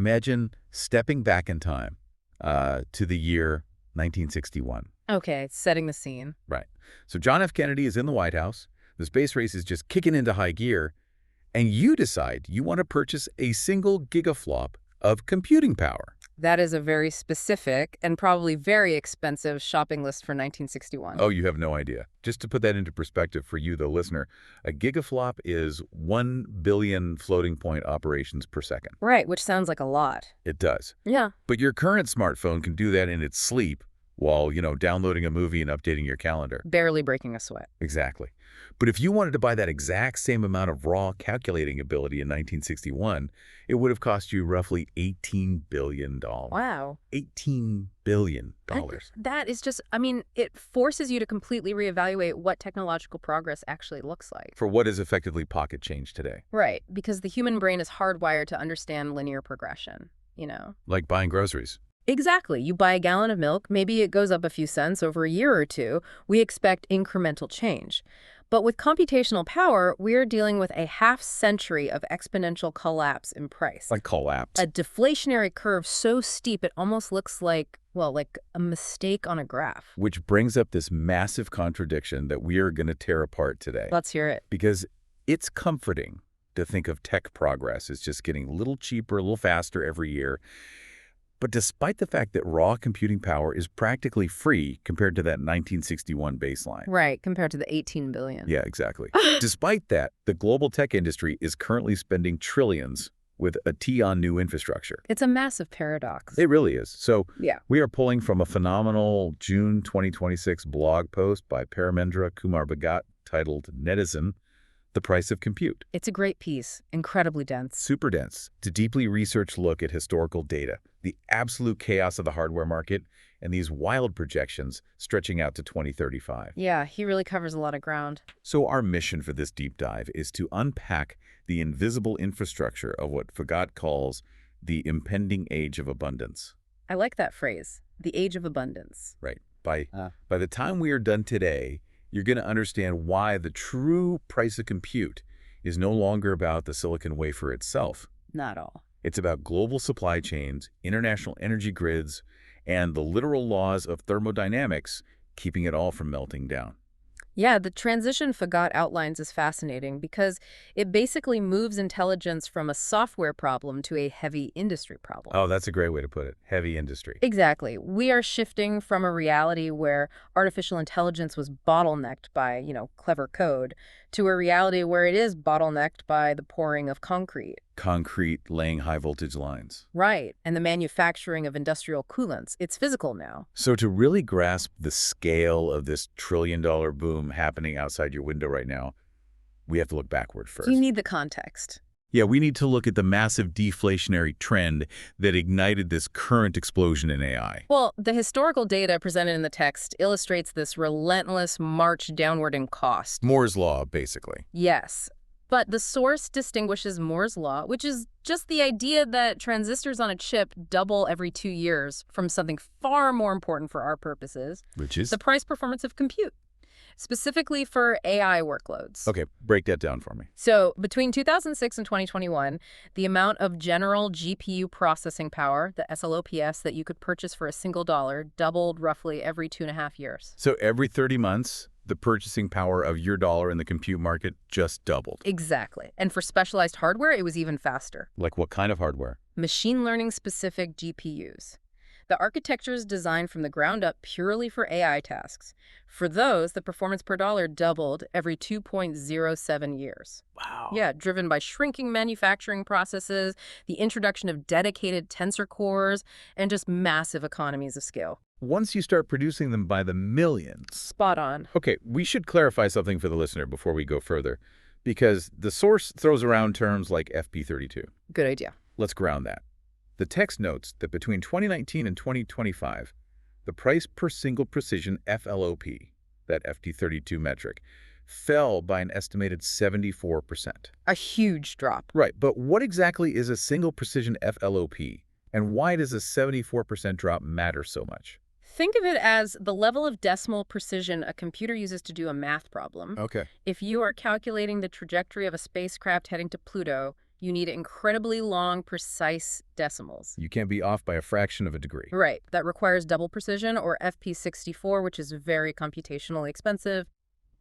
Imagine stepping back in time to the year 1961. Okay, setting the scene. Right. So John F. Kennedy is in the White House. The space race is just kicking into high gear. And you decide you want to purchase a single gigaflop of computing power. That is a very specific and probably very expensive shopping list for 1961. Oh, you have no idea. Just to put that into perspective for you, the listener, a gigaflop is 1 billion floating point operations per second. Right, which sounds like a lot. It does. Yeah. But your current smartphone can do that in its sleep while, downloading a movie and updating your calendar. Barely breaking a sweat. Exactly. But if you wanted to buy that exact same amount of raw calculating ability in 1961, it would have cost you roughly $18 billion. Wow. $18 billion. That is just, it forces you to completely reevaluate what technological progress actually looks like. For what is effectively pocket change today. Right, because the human brain is hardwired to understand linear progression, Like buying groceries. Exactly. You buy a gallon of milk, maybe it goes up a few cents over a year or two. We expect incremental change. But with computational power, we're dealing with a half-century of exponential collapse in price. Like collapse. A deflationary curve so steep it almost looks like a mistake on a graph. Which brings up this massive contradiction that we are going to tear apart today. Let's hear it. Because it's comforting to think of tech progress as just getting a little cheaper, a little faster every year. But despite the fact that raw computing power is practically free compared to that 1961 baseline. Right, compared to the 18 billion. Yeah, exactly. Despite that, the global tech industry is currently spending trillions with a T on new infrastructure. It's a massive paradox. It really is. So yeah. We are pulling from a phenomenal June 2026 blog post by Paramendra Kumar Bhagat titled Netizen, The Price of Compute. It's a great piece, incredibly dense. Super dense. It's a deeply researched look at historical data, the absolute chaos of the hardware market, and these wild projections stretching out to 2035. Yeah, he really covers a lot of ground. So our mission for this deep dive is to unpack the invisible infrastructure of what Bhagat calls the impending age of abundance. I like that phrase, the age of abundance. Right. By the time we are done today, you're going to understand why the true price of compute is no longer about the silicon wafer itself. Not all. It's about global supply chains, international energy grids, and the literal laws of thermodynamics keeping it all from melting down. Yeah, the transition Bhagat outlines is fascinating because it basically moves intelligence from a software problem to a heavy industry problem. Oh, that's a great way to put it. Heavy industry. Exactly. We are shifting from a reality where artificial intelligence was bottlenecked by, clever code, to a reality where it is bottlenecked by the pouring of concrete. Concrete laying high voltage lines. Right. And the manufacturing of industrial coolants. It's physical now. So to really grasp the scale of this trillion-dollar boom happening outside your window right now, we have to look backward first. You need the context. Yeah, we need to look at the massive deflationary trend that ignited this current explosion in AI. Well, the historical data presented in the text illustrates this relentless march downward in cost. Moore's Law, basically. Yes. But the source distinguishes Moore's Law, which is just the idea that transistors on a chip double every 2 years, from something far more important for our purposes. Which is? The price performance of compute. Specifically for AI workloads. Okay, break that down for me. So between 2006 and 2021, the amount of general GPU processing power, the SLOPS, that you could purchase for a single dollar doubled roughly every 2.5 years. So every 30 months, the purchasing power of your dollar in the compute market just doubled. Exactly. And for specialized hardware, it was even faster. Like what kind of hardware? Machine learning specific GPUs. The architecture is designed from the ground up purely for AI tasks. For those, the performance per dollar doubled every 2.07 years. Wow. Yeah, driven by shrinking manufacturing processes, the introduction of dedicated tensor cores, and just massive economies of scale. Once you start producing them by the millions. Spot on. Okay, we should clarify something for the listener before we go further, because the source throws around terms like FP32. Good idea. Let's ground that. The text notes that between 2019 and 2025, the price per single precision FLOP, that FT32 metric, fell by an estimated 74%. A huge drop. Right, but what exactly is a single precision FLOP, and why does a 74% drop matter so much? Think of it as the level of decimal precision a computer uses to do a math problem. Okay. If you are calculating the trajectory of a spacecraft heading to Pluto, You need incredibly long, precise decimals. You can't be off by a fraction of a degree. Right. That requires double precision, or FP64, which is very computationally expensive.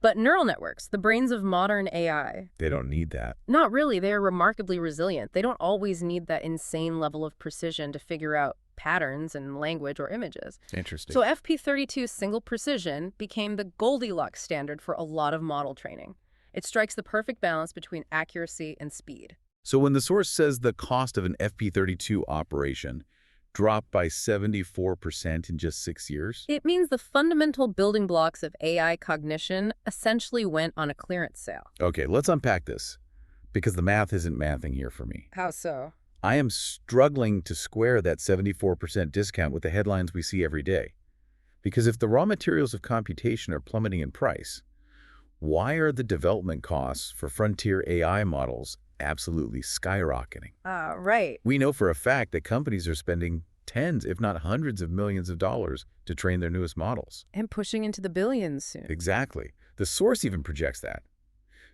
But neural networks, the brains of modern AI, They don't need that. not really. They are remarkably resilient. They don't always need that insane level of precision to figure out patterns in language or images. Interesting. So FP32 single precision became the Goldilocks standard for a lot of model training. It strikes the perfect balance between accuracy and speed. So when the source says the cost of an FP32 operation dropped by 74% in just 6 years? It means the fundamental building blocks of AI cognition essentially went on a clearance sale. Okay, let's unpack this, because the math isn't mathing here for me. How so? I am struggling to square that 74% discount with the headlines we see every day. Because if the raw materials of computation are plummeting in price, why are the development costs for frontier AI models absolutely skyrocketing? Right. We know for a fact that companies are spending tens, if not hundreds of millions of dollars to train their newest models. And pushing into the billions soon. Exactly. The source even projects that.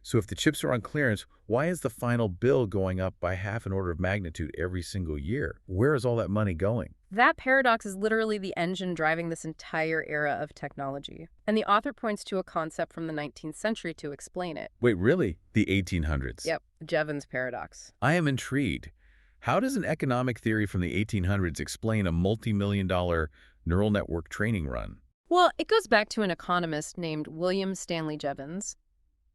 So if the chips are on clearance, why is the final bill going up by half an order of magnitude every single year? Where is all that money going? That paradox is literally the engine driving this entire era of technology. And the author points to a concept from the 19th century to explain it. Wait, really? The 1800s? Yep, Jevons paradox. I am intrigued. How does an economic theory from the 1800s explain a multi-million-dollar neural network training run? Well, it goes back to an economist named William Stanley Jevons.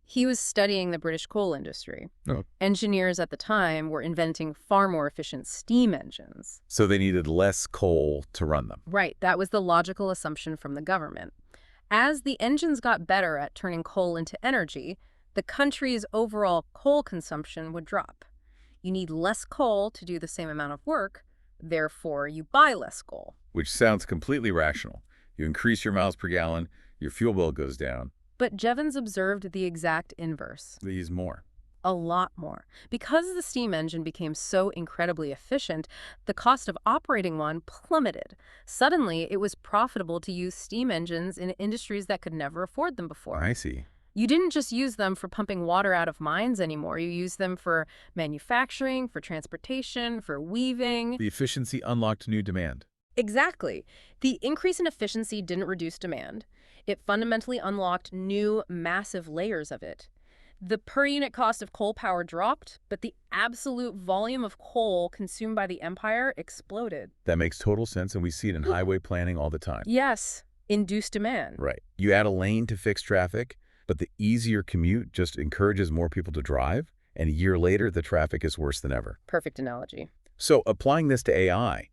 He was studying the British coal industry. Oh. Engineers at the time were inventing far more efficient steam engines. So they needed less coal to run them. Right, that was the logical assumption from the government. As the engines got better at turning coal into energy, the country's overall coal consumption would drop. You need less coal to do the same amount of work, therefore you buy less coal. Which sounds completely rational. You increase your miles per gallon, your fuel bill goes down. But Jevons observed the exact inverse. They use more. A lot more. Because the steam engine became so incredibly efficient, the cost of operating one plummeted. Suddenly, it was profitable to use steam engines in industries that could never afford them before. I see. You didn't just use them for pumping water out of mines anymore. You used them for manufacturing, for transportation, for weaving. The efficiency unlocked new demand. Exactly. The increase in efficiency didn't reduce demand. It fundamentally unlocked new, massive layers of it. The per-unit cost of coal power dropped, but the absolute volume of coal consumed by the empire exploded. That makes total sense, and we see it in highway planning all the time. Yes, induced demand. Right. You add a lane to fix traffic, but the easier commute just encourages more people to drive, and a year later, the traffic is worse than ever. Perfect analogy. So applying this to AI,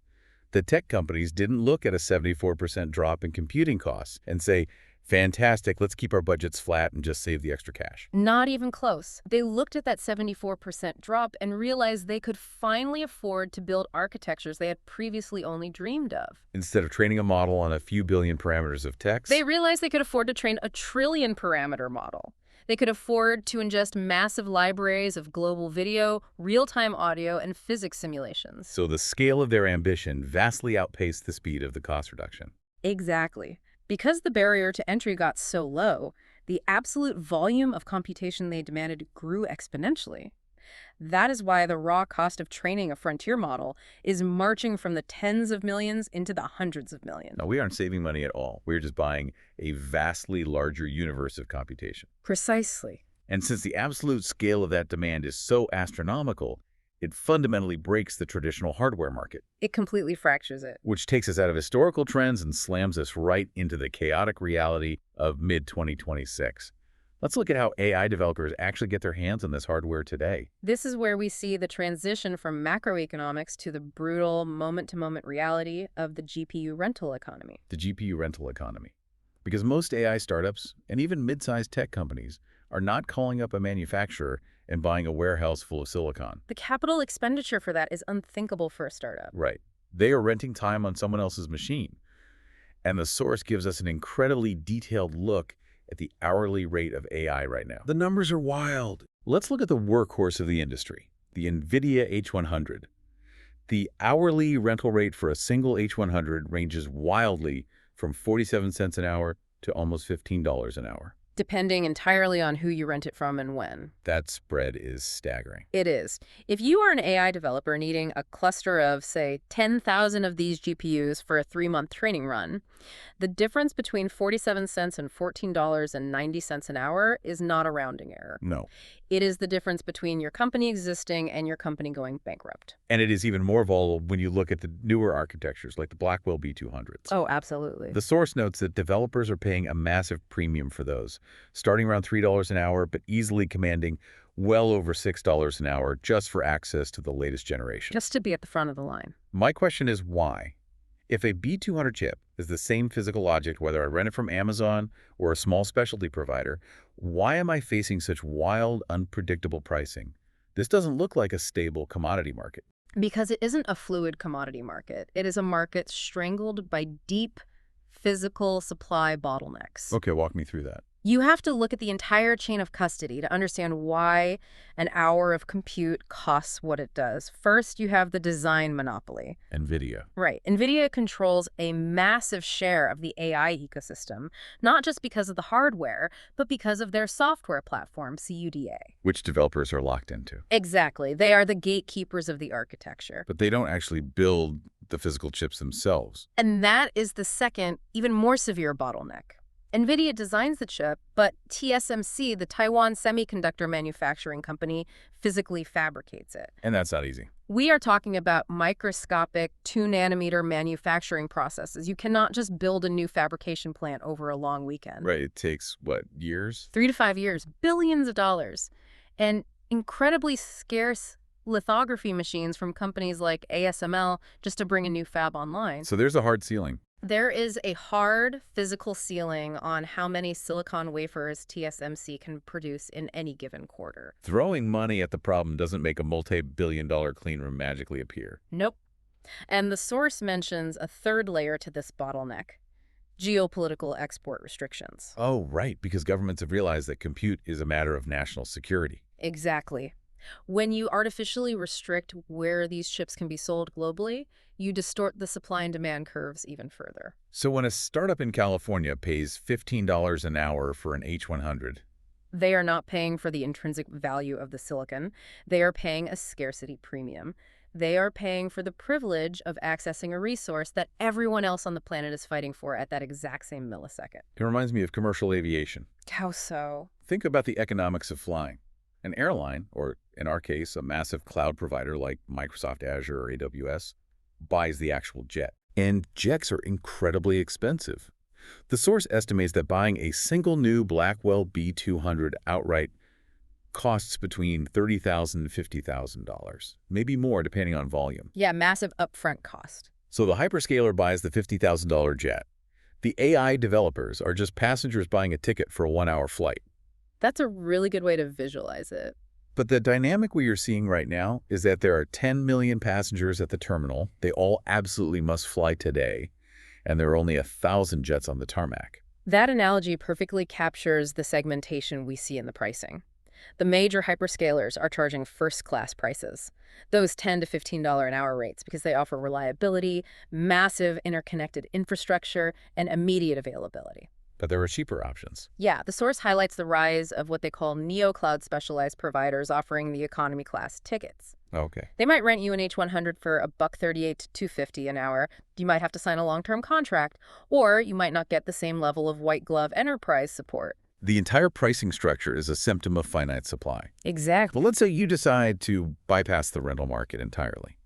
the tech companies didn't look at a 74% drop in computing costs and say, fantastic, let's keep our budgets flat and just save the extra cash. Not even close. They looked at that 74% drop and realized they could finally afford to build architectures they had previously only dreamed of. Instead of training a model on a few billion parameters of text, They realized they could afford to train a trillion parameter model. They could afford to ingest massive libraries of global video, real-time audio, and physics simulations. so the scale of their ambition vastly outpaced the speed of the cost reduction. Exactly. Because the barrier to entry got so low, the absolute volume of computation they demanded grew exponentially. That is why the raw cost of training a frontier model is marching from the tens of millions into the hundreds of millions. Now, we aren't saving money at all. We're just buying a vastly larger universe of computation. Precisely. And since the absolute scale of that demand is so astronomical, it fundamentally breaks the traditional hardware market, It completely fractures it. which takes us out of historical trends and slams us right into the chaotic reality of mid-2026. Let's look at how AI developers actually get their hands on this hardware today. This is where we see the transition from macroeconomics to the brutal moment-to-moment reality of the GPU rental economy. The GPU rental economy. Because most AI startups, and even mid-sized tech companies, are not calling up a manufacturer and buying a warehouse full of silicon. The capital expenditure for that is unthinkable for a startup. Right. They are renting time on someone else's machine. And the source gives us an incredibly detailed look at the hourly rate of AI right now. The numbers are wild. Let's look at the workhorse of the industry, the NVIDIA H100. The hourly rental rate for a single H100 ranges wildly from 47 cents an hour to almost $15 an hour. depending entirely on who you rent it from and when. That spread is staggering. It is. If you are an AI developer needing a cluster of, say, 10,000 of these GPUs for a 3-month training run, the difference between 47 cents and $14.90 an hour is not a rounding error. No. It is the difference between your company existing and your company going bankrupt. And it is even more volatile when you look at the newer architectures like the Blackwell B200s. Oh, absolutely. The source notes that developers are paying a massive premium for those, starting around $3 an hour, but easily commanding well over $6 an hour just for access to the latest generation. Just to be at the front of the line. My question is why? If a B200 chip is the same physical object, whether I rent it from Amazon or a small specialty provider, why am I facing such wild, unpredictable pricing? This doesn't look like a stable commodity market. Because it isn't a fluid commodity market. It is a market strangled by deep physical supply bottlenecks. Okay, walk me through that. You have to look at the entire chain of custody to understand why an hour of compute costs what it does. First, you have the design monopoly. NVIDIA. Right. NVIDIA controls a massive share of the AI ecosystem, not just because of the hardware, but because of their software platform, CUDA. Which developers are locked into. Exactly. They are the gatekeepers of the architecture. But they don't actually build the physical chips themselves. And that is the second, even more severe bottleneck. NVIDIA designs the chip, but TSMC, the Taiwan semiconductor manufacturing company, physically fabricates it. And that's not easy. We are talking about microscopic 2-nanometer manufacturing processes. You cannot just build a new fabrication plant over a long weekend. Right, it takes, what, years? 3 to 5 years, billions of dollars, and incredibly scarce lithography machines from companies like ASML just to bring a new fab online. So there's a hard ceiling. There is a hard physical ceiling on how many silicon wafers TSMC can produce in any given quarter. Throwing money at the problem doesn't make a multi-billion-dollar clean room magically appear. Nope. And the source mentions a third layer to this bottleneck: geopolitical export restrictions. Oh, right, because governments have realized that compute is a matter of national security. Exactly. When you artificially restrict where these chips can be sold globally, you distort the supply and demand curves even further. So when a startup in California pays $15 an hour for an H100, they are not paying for the intrinsic value of the silicon. They are paying a scarcity premium. They are paying for the privilege of accessing a resource that everyone else on the planet is fighting for at that exact same millisecond. it reminds me of commercial aviation. How so? Think about the economics of flying. An airline, or in our case, a massive cloud provider like Microsoft Azure or AWS, buys the actual jet. And jets are incredibly expensive. The source estimates that buying a single new Blackwell B200 outright costs between $30,000 and $50,000, maybe more depending on volume. Yeah, massive upfront cost. So the hyperscaler buys the $50,000 jet. The AI developers are just passengers buying a ticket for a 1-hour flight. That's a really good way to visualize it. But the dynamic we are seeing right now is that there are 10 million passengers at the terminal. They all absolutely must fly today, and there are only 1,000 jets on the tarmac. That analogy perfectly captures the segmentation we see in the pricing. The major hyperscalers are charging first-class prices, those $10 to $15 an hour rates, because they offer reliability, massive interconnected infrastructure, and immediate availability. But there are cheaper options. Yeah, the source highlights the rise of what they call neo-cloud specialized providers offering the economy class tickets. Okay. They might rent you an H100 for $138 to $250 an hour. You might have to sign a long-term contract, or you might not get the same level of white-glove enterprise support. The entire pricing structure is a symptom of finite supply. Exactly. But let's say you decide to bypass the rental market entirely.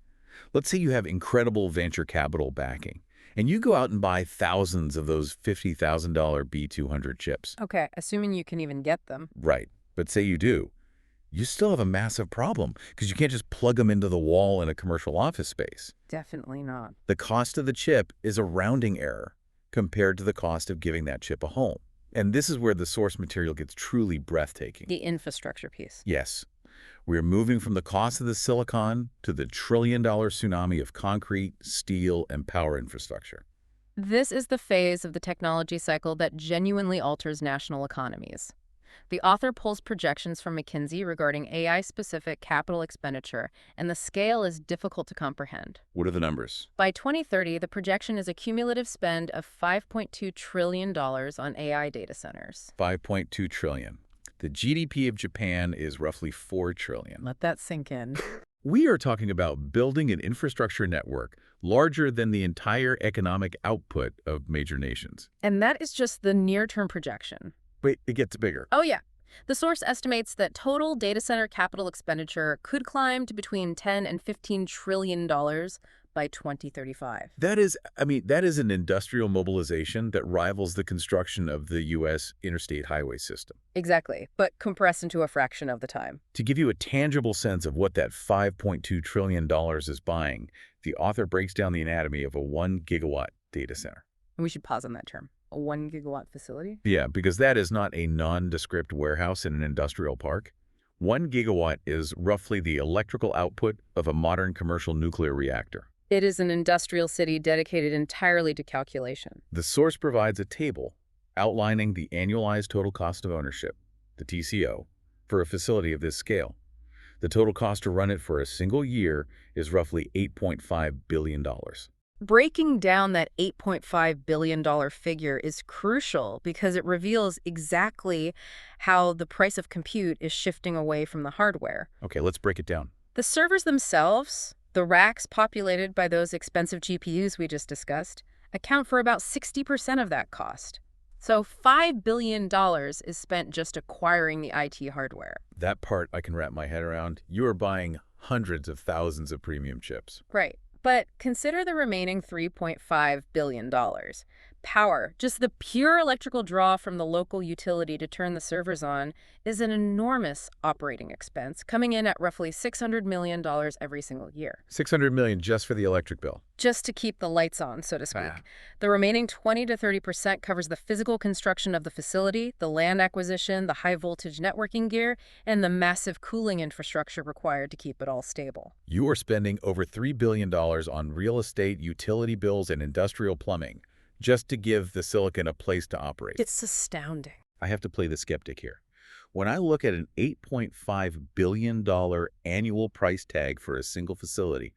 Let's say you have incredible venture capital backing, and you go out and buy thousands of those $50,000 B200 chips. Okay, assuming you can even get them. Right. But say you do. You still have a massive problem because you can't just plug them into the wall in a commercial office space. Definitely not. The cost of the chip is a rounding error compared to the cost of giving that chip a home. And this is where the source material gets truly breathtaking. The infrastructure piece. Yes. We're moving from the cost of the silicon to the trillion-dollar tsunami of concrete, steel, and power infrastructure. This is the phase of the technology cycle that genuinely alters national economies. The author pulls projections from McKinsey regarding AI-specific capital expenditure, and the scale is difficult to comprehend. What are the numbers? By 2030, the projection is a cumulative spend of $5.2 trillion on AI data centers. 5.2 trillion. The GDP of Japan is roughly 4 trillion. Let that sink in. We are talking about building an infrastructure network larger than the entire economic output of major nations. And that is just the near-term projection. Wait, it gets bigger. Oh, yeah. The source estimates that total data center capital expenditure could climb to between $10 and $15 trillion by 2035. That is an industrial mobilization that rivals the construction of the U.S. interstate highway system. Exactly, but compressed into a fraction of the time. To give you a tangible sense of what that $5.2 trillion is buying, the author breaks down the anatomy of a 1 gigawatt data center. And we should pause on that term. A 1 gigawatt facility? Yeah, because that is not a nondescript warehouse in an industrial park. 1 gigawatt is roughly the electrical output of a modern commercial nuclear reactor. It is an industrial city dedicated entirely to calculation. The source provides a table outlining the annualized total cost of ownership, the TCO, for a facility of this scale. The total cost to run it for a single year is roughly $8.5 billion. Breaking down that $8.5 billion figure is crucial because it reveals exactly how the price of compute is shifting away from the hardware. Okay, let's break it down. The servers themselves, the racks populated by those expensive GPUs we just discussed, account for about 60% of that cost. So $5 billion is spent just acquiring the IT hardware. That part I can wrap my head around. You are buying hundreds of thousands of premium chips. Right. But consider the remaining $3.5 billion. Power, just the pure electrical draw from the local utility to turn the servers on, is an enormous operating expense, coming in at roughly $600 million every single year. $600 million just for the electric bill. Just to keep the lights on, so to speak. Ah. The remaining 20 to 30% covers the physical construction of the facility, the land acquisition, the high-voltage networking gear, and the massive cooling infrastructure required to keep it all stable. You are spending over $3 billion on real estate, utility bills, and industrial plumbing just to give the silicon a place to operate. It's astounding. I have to play the skeptic here. When I look at an $8.5 billion annual price tag for a single facility,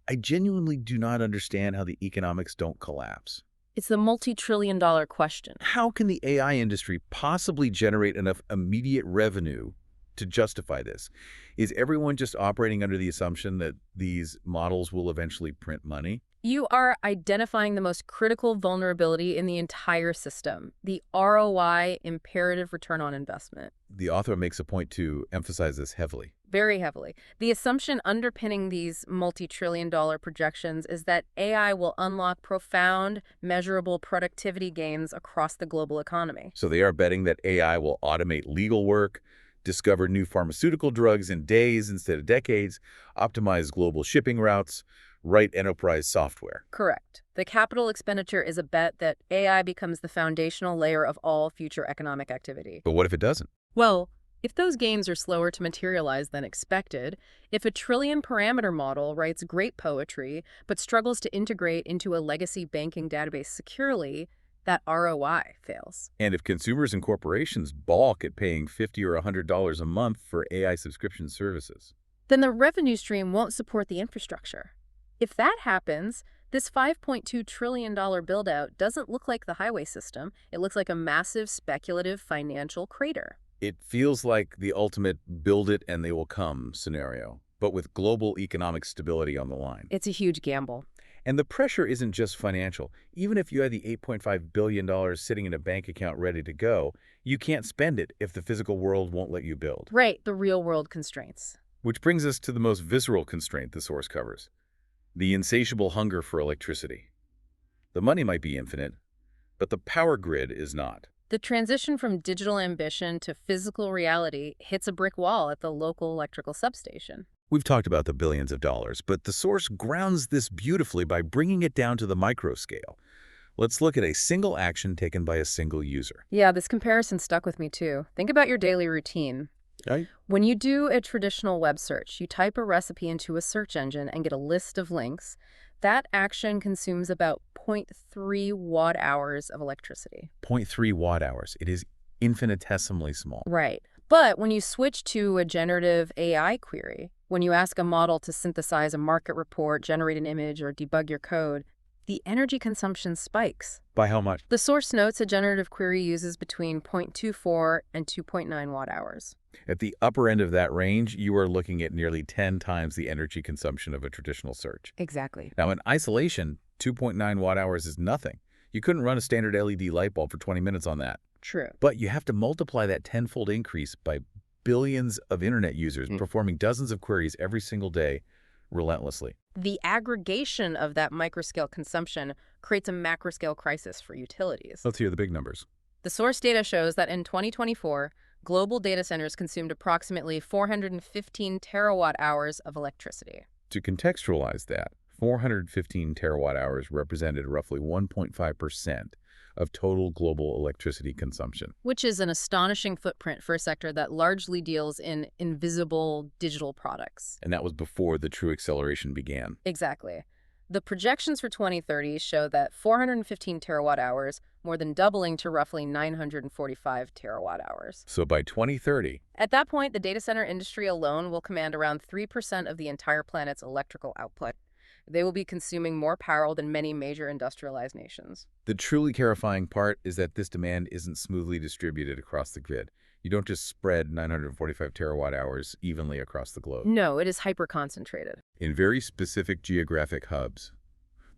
I genuinely do not understand how the economics don't collapse. It's the multi-trillion-dollar question. How can the AI industry possibly generate enough immediate revenue to justify this? Is everyone just operating under the assumption that these models will eventually print money? You are identifying the most critical vulnerability in the entire system, the ROI, imperative return on investment. The author makes a point to emphasize this heavily. Very heavily. The assumption underpinning these multi-trillion-dollar projections is that AI will unlock profound, measurable productivity gains across the global economy. So they are betting that AI will automate legal work, discover new pharmaceutical drugs in days instead of decades, optimize global shipping routes, write enterprise software. Correct. The capital expenditure is a bet that AI becomes the foundational layer of all future economic activity. But what if it doesn't? Well, if those gains are slower to materialize than expected, if a trillion-parameter model writes great poetry but struggles to integrate into a legacy banking database securely, that ROI fails. And if consumers and corporations balk at paying $50 or $100 a month for AI subscription services, then the revenue stream won't support the infrastructure. If that happens, this $5.2 trillion build-out doesn't look like the highway system. It looks like a massive speculative financial crater. it feels like the ultimate build it and they will come scenario, but with global economic stability on the line. It's a huge gamble. And the pressure isn't just financial. Even if you had the $8.5 billion sitting in a bank account ready to go, you can't spend it if the physical world won't let you build. Right, the real-world constraints. Which brings us to the most visceral constraint the source covers, the insatiable hunger for electricity. The money might be infinite, but the power grid is not. The transition from digital ambition to physical reality hits a brick wall at the local electrical substation. We've talked about the billions of dollars, but the source grounds this beautifully by bringing it down to the micro scale. Let's look at a single action taken by a single user. Yeah, this comparison stuck with me too. Think about your daily routine. Right? When you do a traditional web search, you type a recipe into a search engine and get a list of links. That action consumes about 0.3 watt-hours of electricity. 0.3 watt-hours. It is infinitesimally small. Right. But when you switch to a generative AI query, when you ask a model to synthesize a market report, generate an image, or debug your code, the energy consumption spikes. By how much? The source notes a generative query uses between 0.24 and 2.9 watt-hours. At the upper end of that range, you are looking at nearly 10 times the energy consumption of a traditional search. Exactly. Now, in isolation, 2.9 watt-hours is nothing. You couldn't run a standard LED light bulb for 20 minutes on that. True. But you have to multiply that tenfold increase by billions of internet users performing dozens of queries every single day relentlessly. The aggregation of that microscale consumption creates a macroscale crisis for utilities. Let's hear the big numbers. The source data shows that in 2024, global data centers consumed approximately 415 terawatt-hours of electricity. To contextualize that, 415 terawatt-hours represented roughly 1.5% of total global electricity consumption. Which is an astonishing footprint for a sector that largely deals in invisible digital products. And that was before the true acceleration began. Exactly. The projections for 2030 show that 415 terawatt-hours, more than doubling to roughly 945 terawatt-hours. So by 2030, At that point, the data center industry alone will command around 3% of the entire planet's electrical output. They will be consuming more power than many major industrialized nations. the truly terrifying part is that this demand isn't smoothly distributed across the grid. You don't just spread 945 terawatt-hours evenly across the globe. No, it is hyper-concentrated. In very specific geographic hubs.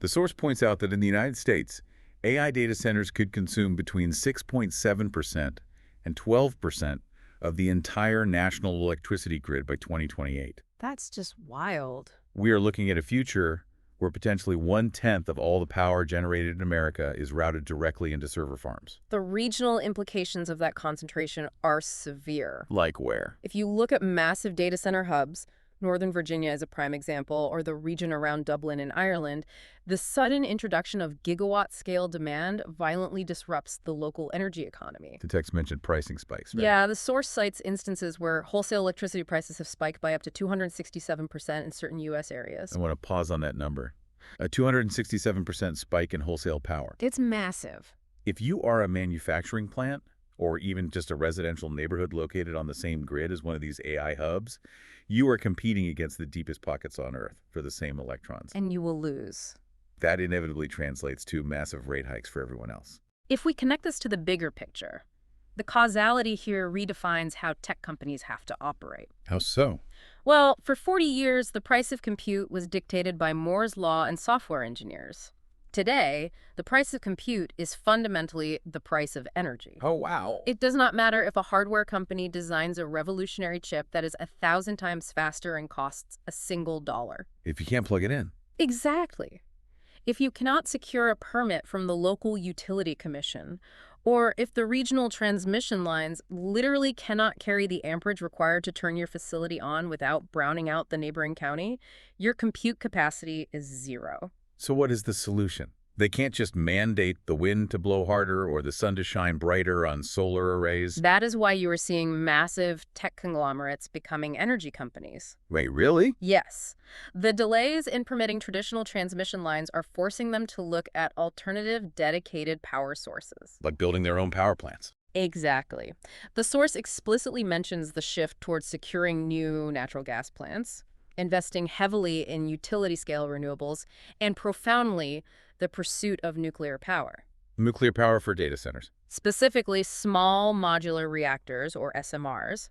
The source points out that in the United States, AI data centers could consume between 6.7% and 12% of the entire national electricity grid by 2028. That's just wild. We are looking at a future where potentially 1/10 of all the power generated in America is routed directly into server farms. The regional implications of that concentration are severe. Like where? If you look at massive data center hubs, Northern Virginia is a prime example, or the region around Dublin in Ireland, the sudden introduction of gigawatt-scale demand violently disrupts the local energy economy. The text mentioned pricing spikes, right? Yeah, the source cites instances where wholesale electricity prices have spiked by up to 267% in certain U.S. areas. I want to pause on that number. A 267% spike in wholesale power. It's massive. If you are a manufacturing plant, or even just a residential neighborhood located on the same grid as one of these AI hubs, you are competing against the deepest pockets on Earth for the same electrons. And you will lose. That inevitably translates to massive rate hikes for everyone else. If we connect this to the bigger picture, the causality here redefines how tech companies have to operate. How so? Well, for 40 years, the price of compute was dictated by Moore's law and software engineers. Today, the price of compute is fundamentally the price of energy. Oh, wow. It does not matter if a hardware company designs a revolutionary chip that is 1,000 times faster and costs a single dollar. If you can't plug it in. Exactly. If you cannot secure a permit from the local utility commission, or if the regional transmission lines literally cannot carry the amperage required to turn your facility on without browning out the neighboring county, your compute capacity is zero. So what is the solution? They can't just mandate the wind to blow harder or the sun to shine brighter on solar arrays. That is why you are seeing massive tech conglomerates becoming energy companies. Wait, really? Yes. The delays in permitting traditional transmission lines are forcing them to look at alternative dedicated power sources. Like building their own power plants. Exactly. The source explicitly mentions the shift towards securing new natural gas plants, investing heavily in utility-scale renewables, and profoundly, the pursuit of nuclear power. Nuclear power for data centers. Specifically, small modular reactors, or SMRs.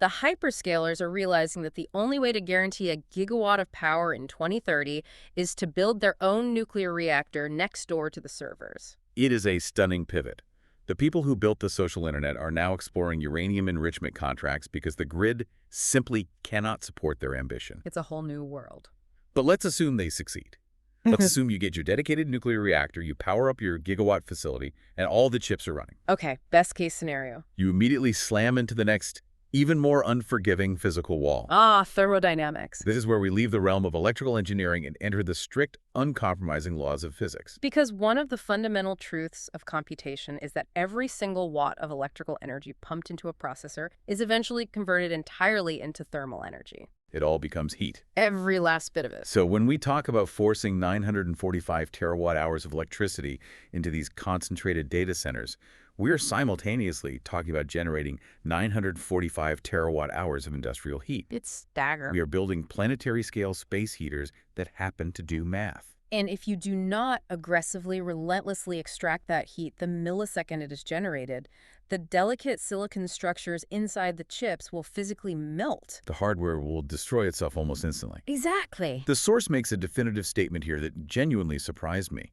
The hyperscalers are realizing that the only way to guarantee a gigawatt of power in 2030 is to build their own nuclear reactor next door to the servers. It is a stunning pivot. The people who built the social internet are now exploring uranium enrichment contracts because the grid simply cannot support their ambition. It's a whole new world. But let's assume they succeed. Let's assume you get your dedicated nuclear reactor, you power up your gigawatt facility, and all the chips are running. Okay, best case scenario. You immediately slam into the next, even more unforgiving physical wall. Thermodynamics. This is where we leave the realm of electrical engineering and enter the strict, uncompromising laws of physics. Because one of the fundamental truths of computation is that every single watt of electrical energy pumped into a processor is eventually converted entirely into thermal energy. It all becomes heat. Every last bit of it. So when we talk about forcing 945 terawatt hours of electricity into these concentrated data centers, We're simultaneously talking about generating 945 terawatt hours of industrial heat. It's staggering. We are building planetary-scale space heaters that happen to do math. And if you do not aggressively, relentlessly extract that heat the millisecond it is generated, the delicate silicon structures inside the chips will physically melt. The hardware will destroy itself almost instantly. Exactly. The source makes a definitive statement here that genuinely surprised me.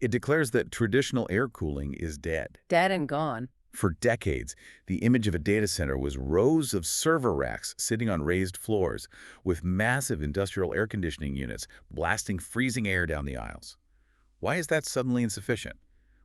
It declares that traditional air cooling is dead. Dead and gone. For decades, the image of a data center was rows of server racks sitting on raised floors with massive industrial air conditioning units blasting freezing air down the aisles. Why is that suddenly insufficient?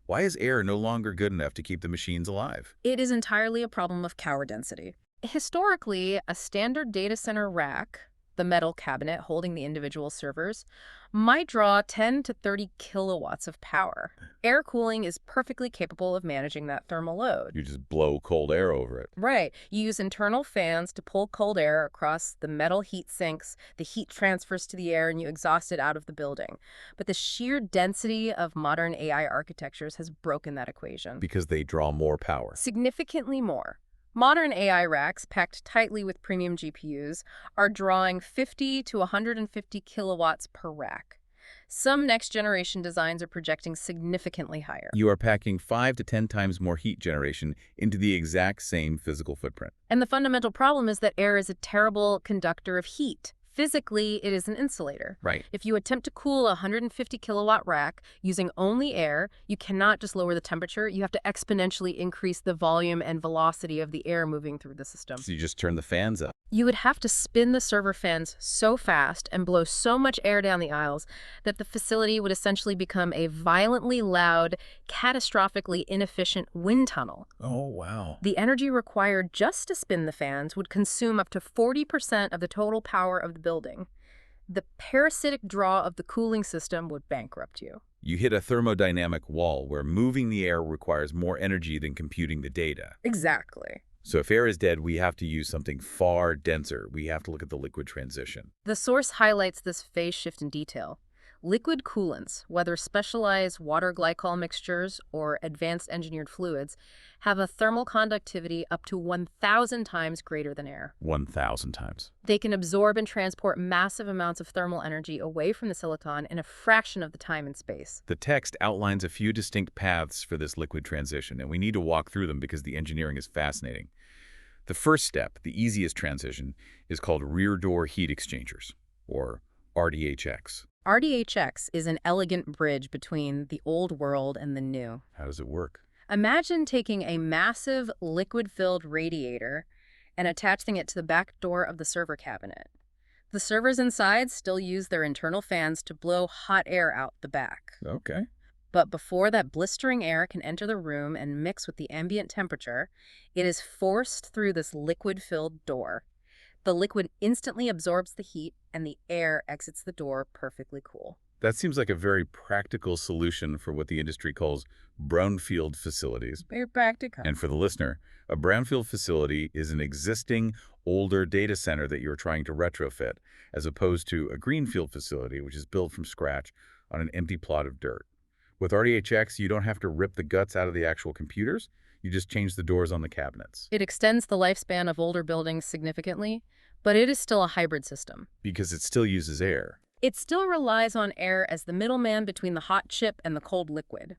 Why is air no longer good enough to keep the machines alive? It is entirely a problem of power density. Historically, a standard data center rack, the metal cabinet holding the individual servers, might draw 10 to 30 kilowatts of power. Air cooling is perfectly capable of managing that thermal load. You just blow cold air over it. Right. You use internal fans to pull cold air across the metal heat sinks, the heat transfers to the air, and you exhaust it out of the building. But the sheer density of modern AI architectures has broken that equation. Because they draw more power. Significantly more. Modern AI racks, packed tightly with premium GPUs, are drawing 50 to 150 kilowatts per rack. Some next-generation designs are projecting significantly higher. You are packing 5 to 10 times more heat generation into the exact same physical footprint. And the fundamental problem is that air is a terrible conductor of heat. Physically, it is an insulator. Right. If you attempt to cool a 150 kilowatt rack using only air, you cannot just lower the temperature. You have to exponentially increase the volume and velocity of the air moving through the system. So you just turn the fans up. You would have to spin the server fans so fast and blow so much air down the aisles that the facility would essentially become a violently loud, catastrophically inefficient wind tunnel. Oh, wow. The energy required just to spin the fans would consume up to 40% of the total power of the building. The parasitic draw of the cooling system would bankrupt you. You hit a thermodynamic wall where moving the air requires more energy than computing the data. Exactly. So if air is dead, we have to use something far denser. We have to look at the liquid transition. The source highlights this phase shift in detail. Liquid coolants, whether specialized water glycol mixtures or advanced engineered fluids, have a thermal conductivity up to 1,000 times greater than air. 1,000 times. They can absorb and transport massive amounts of thermal energy away from the silicon in a fraction of the time and space. The text outlines a few distinct paths for this liquid transition, and we need to walk through them because the engineering is fascinating. The first step, the easiest transition, is called rear door heat exchangers, or RDHX. RDHX is an elegant bridge between the old world and the new. How does it work? Imagine taking a massive liquid-filled radiator and attaching it to the back door of the server cabinet. The servers inside still use their internal fans to blow hot air out the back. Okay. But before that blistering air can enter the room and mix with the ambient temperature, it is forced through this liquid-filled door. The liquid instantly absorbs the heat, and the air exits the door perfectly cool. That seems like a very practical solution for what the industry calls brownfield facilities. Very practical. And for the listener, a brownfield facility is an existing, older data center that you're trying to retrofit, as opposed to a greenfield facility, which is built from scratch on an empty plot of dirt. With RDHX, you don't have to rip the guts out of the actual computers. You just change the doors on the cabinets. It extends the lifespan of older buildings significantly, but it is still a hybrid system. Because it still uses air. It still relies on air as the middleman between the hot chip and the cold liquid.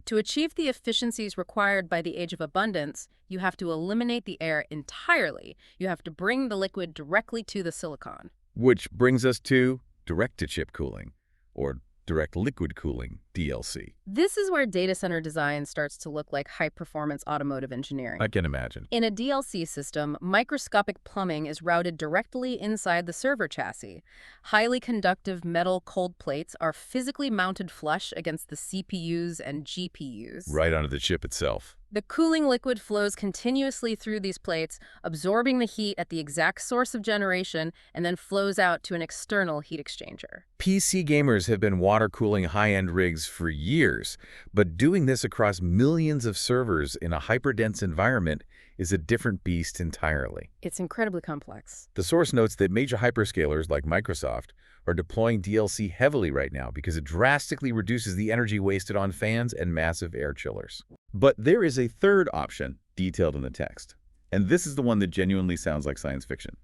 To achieve the efficiencies required by the age of abundance, you have to eliminate the air entirely. You have to bring the liquid directly to the silicon. Which brings us to direct-to-chip cooling, or direct liquid cooling, DLC. This is where data center design starts to look like high-performance automotive engineering. I can imagine. In a DLC system, microscopic plumbing is routed directly inside the server chassis. Highly conductive metal cold plates are physically mounted flush against the CPUs and GPUs. Right onto the chip itself. The cooling liquid flows continuously through these plates, absorbing the heat at the exact source of generation, and then flows out to an external heat exchanger. PC gamers have been water cooling high-end rigs for years, but doing this across millions of servers in a hyperdense environment is a different beast entirely. It's incredibly complex. The source notes that major hyperscalers like Microsoft are deploying DLC heavily right now because it drastically reduces the energy wasted on fans and massive air chillers. But there is a third option detailed in the text, and this is the one that genuinely sounds like science fiction.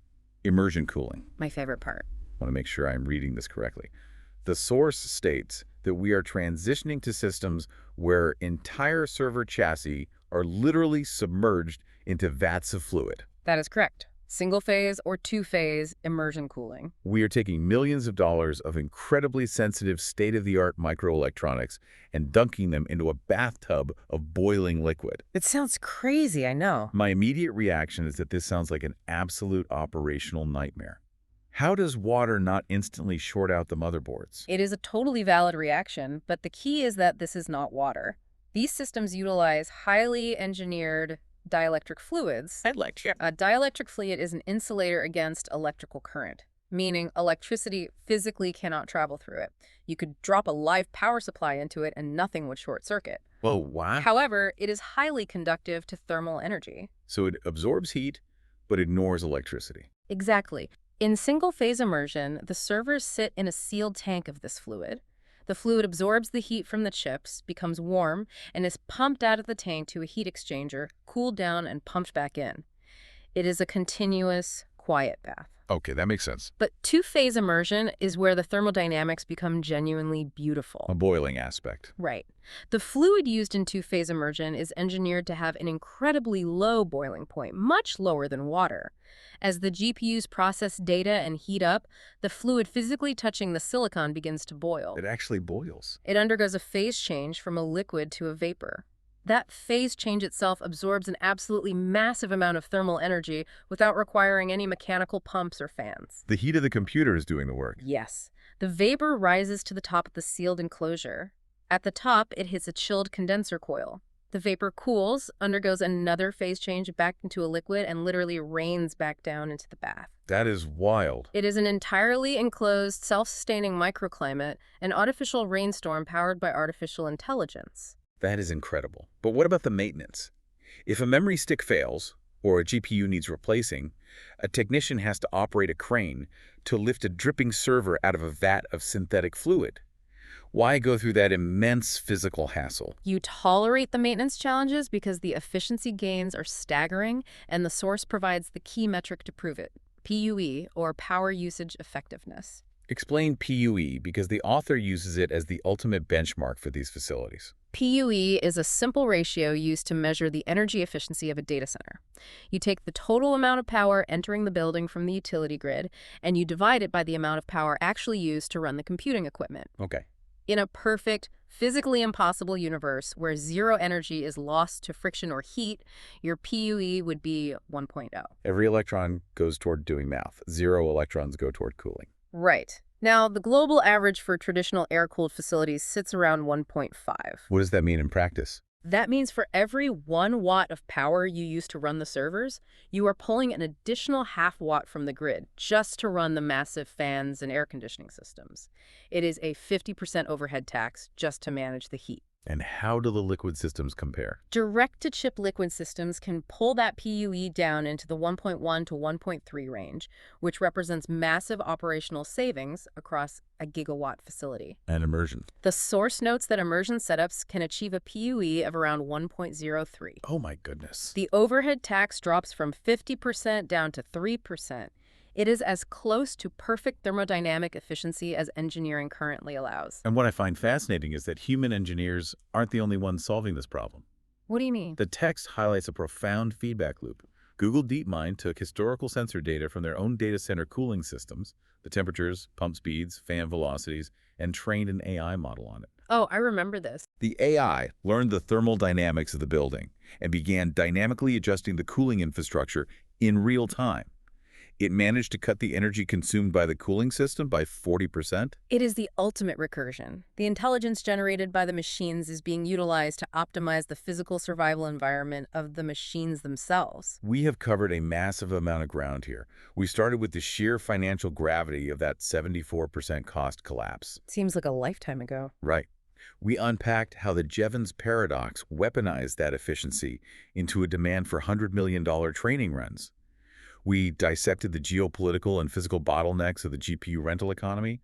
Immersion cooling. My favorite part. I want to make sure I'm reading this correctly. The source states that we are transitioning to systems where entire server chassis are literally submerged into vats of fluid. That is correct. Single-phase or two-phase immersion cooling. We are taking millions of dollars of incredibly sensitive state-of-the-art microelectronics and dunking them into a bathtub of boiling liquid. It sounds crazy, I know. My immediate reaction is that this sounds like an absolute operational nightmare. How does water not instantly short out the motherboards? It is a totally valid reaction, but the key is that this is not water. These systems utilize highly engineered dielectric fluids. A dielectric fluid is an insulator against electrical current, meaning electricity physically cannot travel through it. You could drop a live power supply into it and nothing would short circuit. Whoa, what? However, it is highly conductive to thermal energy. So it absorbs heat, but ignores electricity. Exactly. In single-phase immersion, the servers sit in a sealed tank of this fluid. The fluid absorbs the heat from the chips, becomes warm, and is pumped out of the tank to a heat exchanger, cooled down, and pumped back in. It is a continuous, quiet bath. Okay, that makes sense. But two-phase immersion is where the thermodynamics become genuinely beautiful. A boiling aspect. Right. The fluid used in two-phase immersion is engineered to have an incredibly low boiling point, much lower than water. As the GPUs process data and heat up, the fluid physically touching the silicon begins to boil. It actually boils. It undergoes a phase change from a liquid to a vapor. That phase change itself absorbs an absolutely massive amount of thermal energy without requiring any mechanical pumps or fans. The heat of the computer is doing the work. Yes. The vapor rises to the top of the sealed enclosure. At the top, it hits a chilled condenser coil. The vapor cools, undergoes another phase change back into a liquid, and literally rains back down into the bath. That is wild. It is an entirely enclosed, self-sustaining microclimate, an artificial rainstorm powered by artificial intelligence. That is incredible. But what about the maintenance? If a memory stick fails, or a GPU needs replacing, a technician has to operate a crane to lift a dripping server out of a vat of synthetic fluid. Why go through that immense physical hassle? You tolerate the maintenance challenges because the efficiency gains are staggering, and the source provides the key metric to prove it, PUE, or power usage effectiveness. Explain PUE, because the author uses it as the ultimate benchmark for these facilities. PUE is a simple ratio used to measure the energy efficiency of a data center. You take the total amount of power entering the building from the utility grid, and you divide it by the amount of power actually used to run the computing equipment. Okay. In a perfect, physically impossible universe where zero energy is lost to friction or heat, your PUE would be 1.0. Every electron goes toward doing math. 0 electrons go toward cooling. Right. Now, the global average for traditional air-cooled facilities sits around 1.5. What does that mean in practice? That means for every 1 watt of power you use to run the servers, you are pulling an additional ½ watt from the grid just to run the massive fans and air conditioning systems. It is a 50% overhead tax just to manage the heat. And how do the liquid systems compare? Direct-to-chip liquid systems can pull that PUE down into the 1.1 to 1.3 range, which represents massive operational savings across a gigawatt facility. And immersion. The source notes that immersion setups can achieve a PUE of around 1.03. Oh my goodness. The overhead tax drops from 50% down to 3%. It is as close to perfect thermodynamic efficiency as engineering currently allows. And what I find fascinating is that human engineers aren't the only ones solving this problem. What do you mean? The text highlights a profound feedback loop. Google DeepMind took historical sensor data from their own data center cooling systems, the temperatures, pump speeds, fan velocities, and trained an AI model on it. Oh, I remember this. The AI learned the thermal dynamics of the building and began dynamically adjusting the cooling infrastructure in real time. It managed to cut the energy consumed by the cooling system by 40%. It is the ultimate recursion. The intelligence generated by the machines is being utilized to optimize the physical survival environment of the machines themselves. We have covered a massive amount of ground here. We started with the sheer financial gravity of that 74% cost collapse. Seems like a lifetime ago. Right. We unpacked how the Jevons paradox weaponized that efficiency into a demand for $100 million training runs. We dissected the geopolitical and physical bottlenecks of the GPU rental economy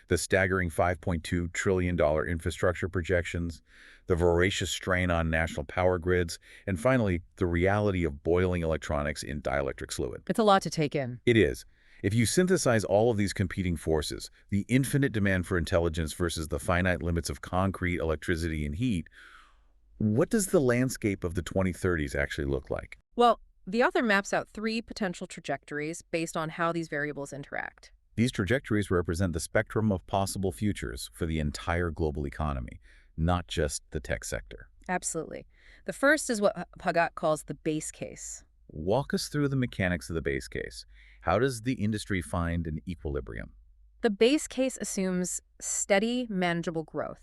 The staggering $5.2 trillion infrastructure projections, the voracious strain on national power grids, and finally, the reality of boiling electronics in dielectric fluid. It's a lot to take in. It is. If you synthesize all of these competing forces, the infinite demand for intelligence versus the finite limits of concrete, electricity, and heat, what does the landscape of the 2030s actually look like? Well, the author maps out 3 potential trajectories based on how these variables interact. These trajectories represent the spectrum of possible futures for the entire global economy, not just the tech sector. Absolutely. The first is what Pagat calls the base case. Walk us through the mechanics of the base case. How does the industry find an equilibrium? The base case assumes steady, manageable growth.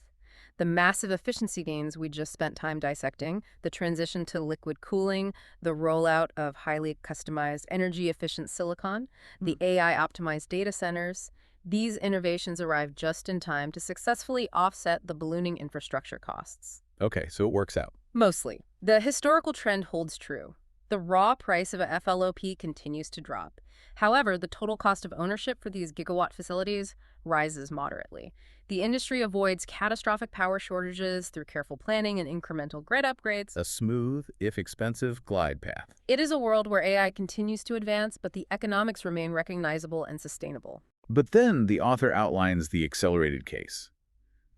The massive efficiency gains we just spent time dissecting, the transition to liquid cooling, the rollout of highly customized energy-efficient silicon, the AI-optimized data centers, these innovations arrive just in time to successfully offset the ballooning infrastructure costs. Okay, so it works out. Mostly. The historical trend holds true. The raw price of a FLOP continues to drop. However, the total cost of ownership for these gigawatt facilities rises moderately. The industry avoids catastrophic power shortages through careful planning and incremental grid upgrades. A smooth, if expensive, glide path. It is a world where AI continues to advance, but the economics remain recognizable and sustainable. But then the author outlines the accelerated case.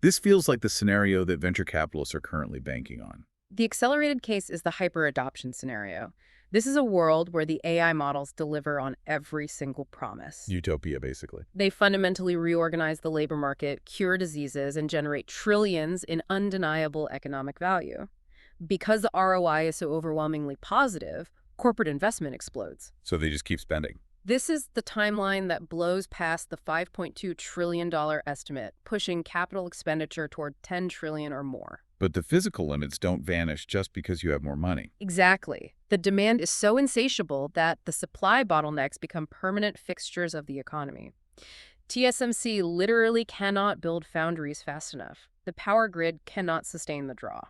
This feels like the scenario that venture capitalists are currently banking on. The accelerated case is the hyper-adoption scenario. This is a world where the AI models deliver on every single promise. Utopia, basically. They fundamentally reorganize the labor market, cure diseases, and generate trillions in undeniable economic value. Because the ROI is so overwhelmingly positive, corporate investment explodes. So they just keep spending. This is the timeline that blows past the $5.2 trillion estimate, pushing capital expenditure toward $10 trillion or more. But the physical limits don't vanish just because you have more money. Exactly. The demand is so insatiable that the supply bottlenecks become permanent fixtures of the economy. TSMC literally cannot build foundries fast enough. The power grid cannot sustain the draw.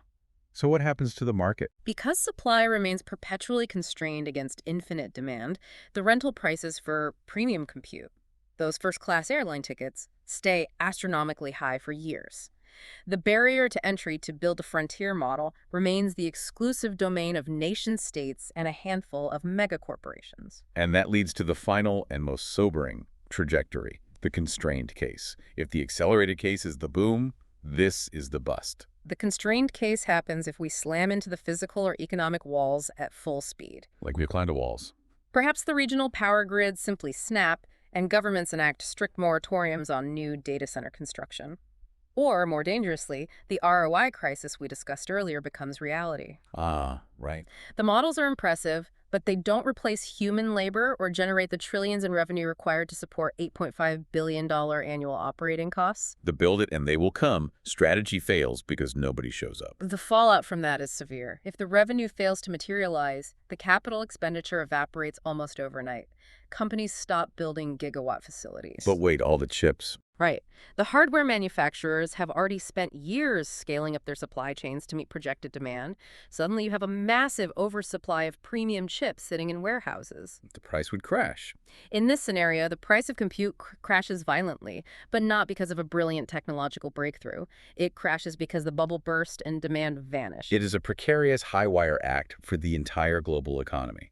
So what happens to the market? Because supply remains perpetually constrained against infinite demand, the rental prices for premium compute, those first-class airline tickets, stay astronomically high for years. The barrier to entry to build a frontier model remains the exclusive domain of nation-states and a handful of megacorporations. And that leads to the final and most sobering trajectory, the constrained case. If the accelerated case is the boom, this is the bust. The constrained case happens if we slam into the physical or economic walls at full speed. Like we've climbed to walls. Perhaps the regional power grids simply snap and governments enact strict moratoriums on new data center construction. Or, more dangerously, the ROI crisis we discussed earlier becomes reality. Ah, right. The models are impressive, but they don't replace human labor or generate the trillions in revenue required to support $8.5 billion annual operating costs. The build it and they will come strategy fails because nobody shows up. The fallout from that is severe. If the revenue fails to materialize, the capital expenditure evaporates almost overnight. Companies stop building gigawatt facilities. But wait, all the chips. Right. The hardware manufacturers have already spent years scaling up their supply chains to meet projected demand. Suddenly you have a massive oversupply of premium chips sitting in warehouses. The price would crash. In this scenario, the price of compute crashes violently, but not because of a brilliant technological breakthrough. It crashes because the bubble burst and demand vanished. It is a precarious high-wire act for the entire global economy.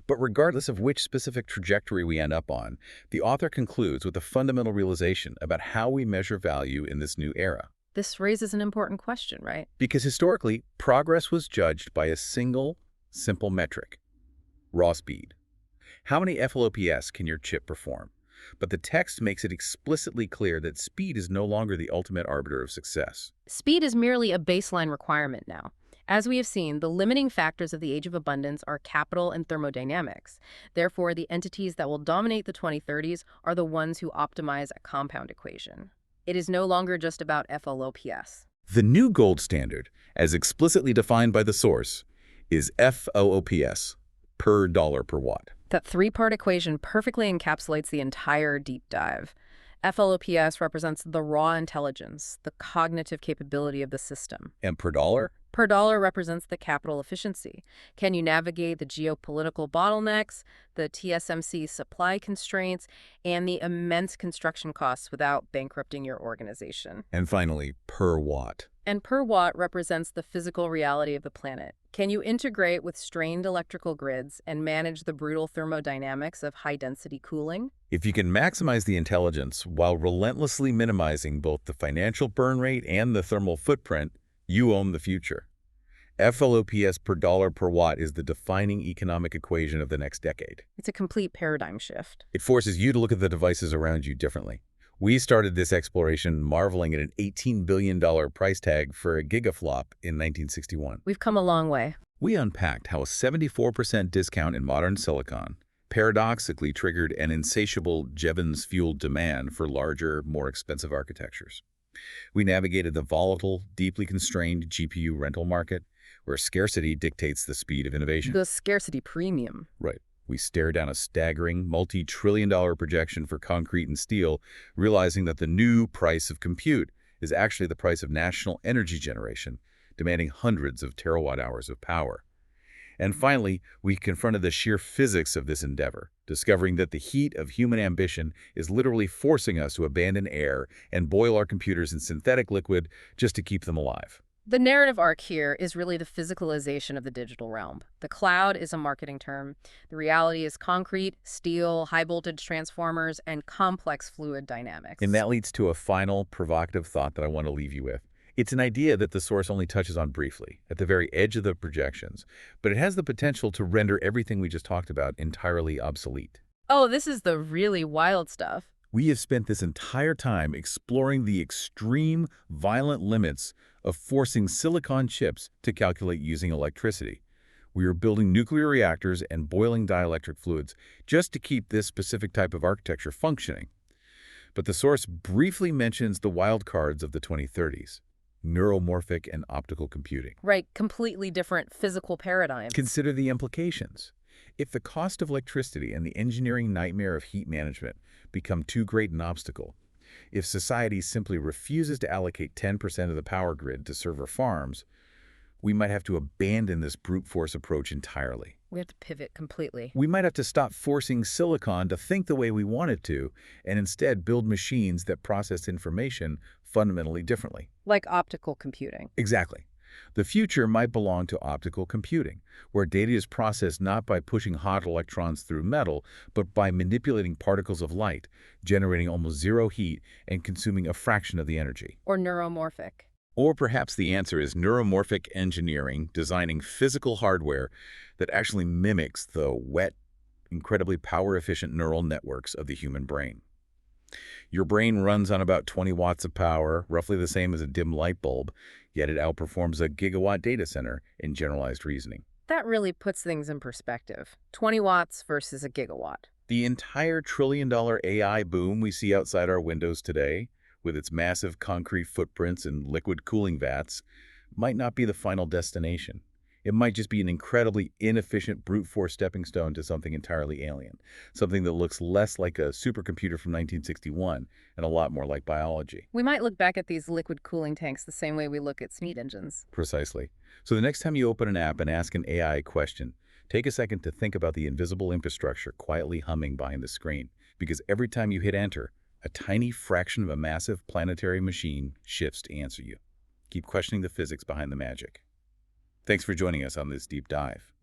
But regardless of which specific trajectory we end up on, the author concludes with a fundamental realization about how we measure value in this new era. This raises an important question, right? Because historically, progress was judged by a single, simple metric: raw speed. How many FLOPS can your chip perform? But the text makes it explicitly clear that speed is no longer the ultimate arbiter of success. Speed is merely a baseline requirement now. As we have seen, the limiting factors of the age of abundance are capital and thermodynamics. Therefore, the entities that will dominate the 2030s are the ones who optimize a compound equation. It is no longer just about FLOPS. The new gold standard, as explicitly defined by the source, is FOOPS, per dollar per watt. That three-part equation perfectly encapsulates the entire deep dive. FLOPS represents the raw intelligence, the cognitive capability of the system. And per dollar? Per dollar represents the capital efficiency. Can you navigate the geopolitical bottlenecks, the TSMC supply constraints, and the immense construction costs without bankrupting your organization? And finally, per watt. And per watt represents the physical reality of the planet. Can you integrate with strained electrical grids and manage the brutal thermodynamics of high-density cooling? If you can maximize the intelligence while relentlessly minimizing both the financial burn rate and the thermal footprint, you own the future. FLOPS per dollar per watt is the defining economic equation of the next decade. It's a complete paradigm shift. It forces you to look at the devices around you differently. We started this exploration marveling at an $18 billion price tag for a gigaflop in 1961. We've come a long way. We unpacked how a 74% discount in modern silicon paradoxically triggered an insatiable Jevons-fueled demand for larger, more expensive architectures. We navigated the volatile, deeply constrained GPU rental market, where scarcity dictates the speed of innovation. The scarcity premium. Right. We stare down a staggering, multi-trillion-dollar projection for concrete and steel, realizing that the new price of compute is actually the price of national energy generation, demanding hundreds of terawatt-hours of power. And finally, we confronted the sheer physics of this endeavor, discovering that the heat of human ambition is literally forcing us to abandon air and boil our computers in synthetic liquid just to keep them alive. The narrative arc here is really the physicalization of the digital realm. The cloud is a marketing term. The reality is concrete, steel, high-voltage transformers, and complex fluid dynamics. And that leads to a final, provocative thought that I want to leave you with. It's an idea that the source only touches on briefly, at the very edge of the projections, but it has the potential to render everything we just talked about entirely obsolete. Oh, this is the really wild stuff. We have spent this entire time exploring the extreme, violent limits of forcing silicon chips to calculate using electricity. We are building nuclear reactors and boiling dielectric fluids just to keep this specific type of architecture functioning. But the source briefly mentions the wild cards of the 2030s. Neuromorphic and optical computing. Right, completely different physical paradigms. Consider the implications. If the cost of electricity and the engineering nightmare of heat management become too great an obstacle, if society simply refuses to allocate 10% of the power grid to server farms, we might have to abandon this brute force approach entirely. We have to pivot completely. We might have to stop forcing silicon to think the way we want it to, and instead build machines that process information fundamentally differently. Like optical computing. Exactly. The future might belong to optical computing, where data is processed not by pushing hot electrons through metal, but by manipulating particles of light, generating almost zero heat and consuming a fraction of the energy. Or neuromorphic. Or perhaps the answer is neuromorphic engineering, designing physical hardware that actually mimics the wet, incredibly power-efficient neural networks of the human brain. Your brain runs on about 20 watts of power, roughly the same as a dim light bulb, yet it outperforms a gigawatt data center in generalized reasoning. That really puts things in perspective. 20 watts versus a gigawatt. The entire trillion-dollar AI boom we see outside our windows today, with its massive concrete footprints and liquid cooling vats, might not be the final destination. It might just be an incredibly inefficient brute force stepping stone to something entirely alien, something that looks less like a supercomputer from 1961 and a lot more like biology. We might look back at these liquid cooling tanks the same way we look at speed engines. Precisely. So the next time you open an app and ask an AI a question, take a second to think about the invisible infrastructure quietly humming behind the screen, because every time you hit enter, a tiny fraction of a massive planetary machine shifts to answer you. Keep questioning the physics behind the magic. Thanks for joining us on this deep dive.